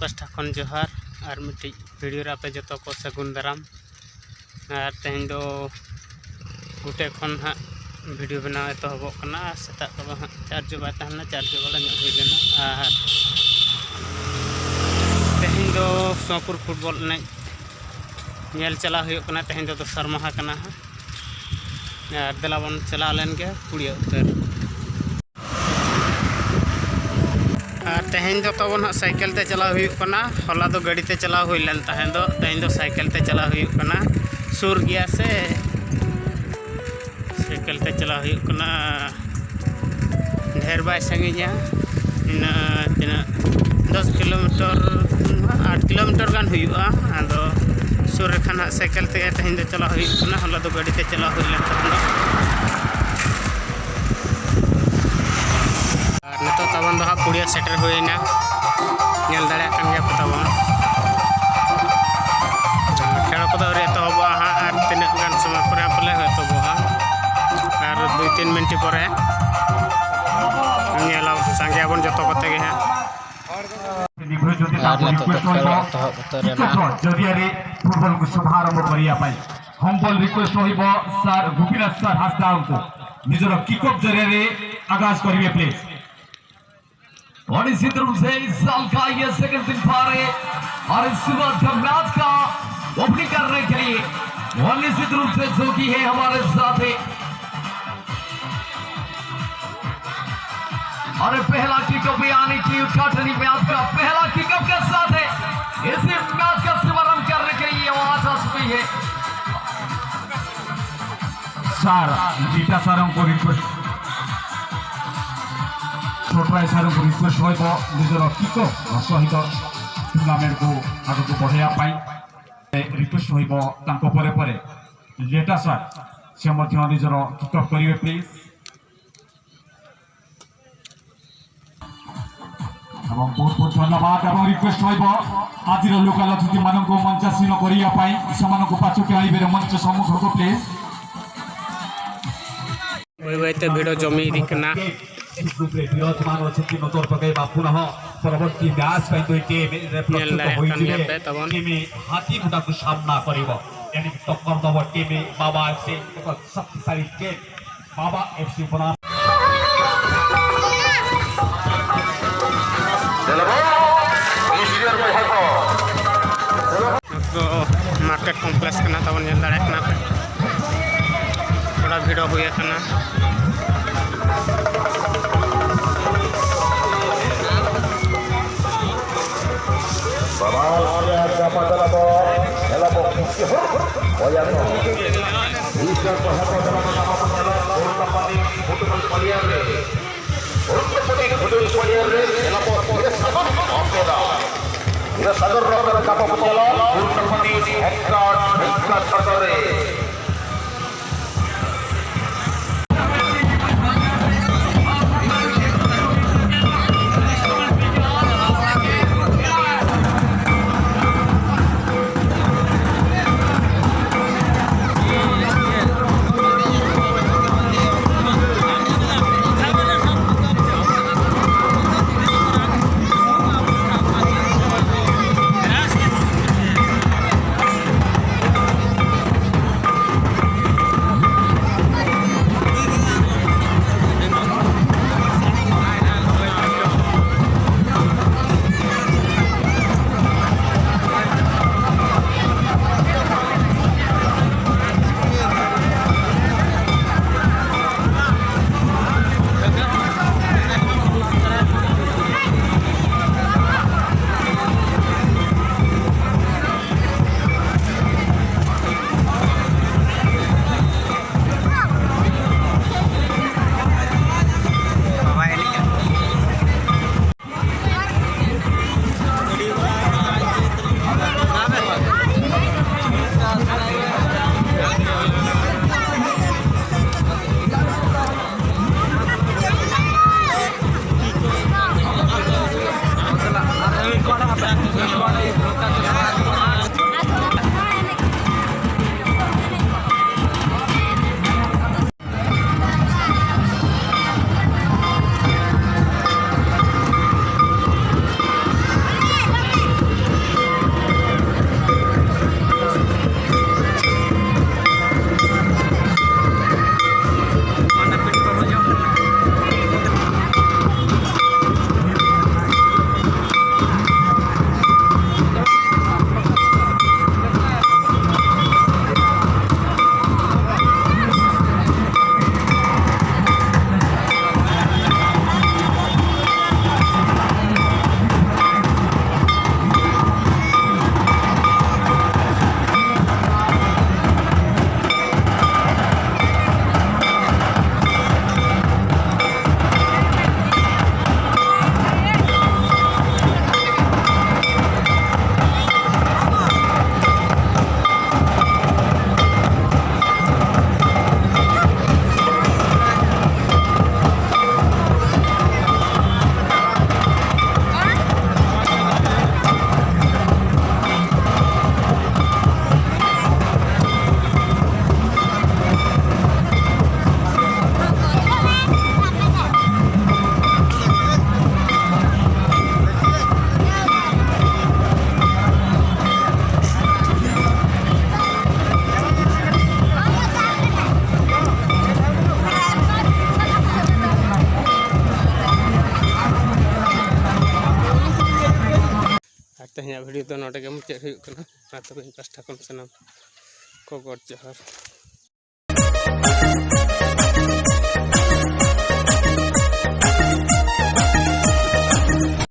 Pasta खन जोहार और मिट्टी वीडियो आपे जो को सगुन दाराम और तेहन दो गुटे खन हाँ वीडियो बनाव एतहबना सेता हाँ चार्ज बाय तहना चार्ज वाला हुई लेना और तेहन दो सोपुर फुटबॉल एनेल चला हुआ तेहन दो दोसर माहा कना और देला बन चला लेन के कुड़िया उतर और तेहन दो तबन हाँ साइकिल ते चला हुआ हला दो गाड़ी ते चला हुई लेन तेहन दो साइकिल ते चला हुआ सुर गया से साइकिल ते चला हुआ ढेर बाय संगिया तना 10 किलोमीटर 8 किलोमीटर गान हुआ आदो सुर रेखान साइकिल ते तेहन दो चला हुआ हला दो गाड़ी ते चला हुई लेन नित तबन दो पुड़िया सेटर होना नेल दाड़ा कान गया पे तबन खेल को एतहबा हाँ और तीन गान समय पर पले एतहबा और 2-3 मिनट पर संगे बन जो कते हाँ फुटबॉल को शुभारंभ करने humble request sir Gopinath sir Hansda को निजर किकअप जरिए आगाज करेंगे प्लीज और इसी तरह से इस साल का ये सेकंड दिन पारे और इस सुबह मैच का ओपनिंग करने के लिए और निश्चित रूप से जो की है हमारे साथ है और पहला किकअप यानी कि उद्घाटनी मैच का पहला किकअप के साथ है इसी मैच का शुभारंभ करने के लिए आवाज आ चुकी है सर जीता सरों को रिक्वेस्ट छोटा सरों को रिक्वेस्ट हो निजर किकअप सहित टूर्नामेंट को आगे को बढ़ाया रिक्वेस्ट हो जेटा सर से निजर किकअप करेंगे प्लीज बहुत बहुत धन्यवाद और रिक्वेस्ट हो आज लोकल अतिथि मान मंचासीन करने पाचुके आने मंच सम्मुख को प्लीज बैते भिड़ जमी पुनः परवर्ती मैच हाथी गुटा को सामना कर टक्कर दब टीम बाबा एफसी शक्तिशाली टीम बाबा एफसी बना मार्केट कॉम्प्लेक्स करना तबन दाड़ा पे थोड़ा भीड़ हुआ Sadar roda kapal putala, urut pati headcard तेहना वीडियो तो नोटे मुचाद हुई कना। मा तबे इन पास्टा खन सानाम को गॉड जोहार।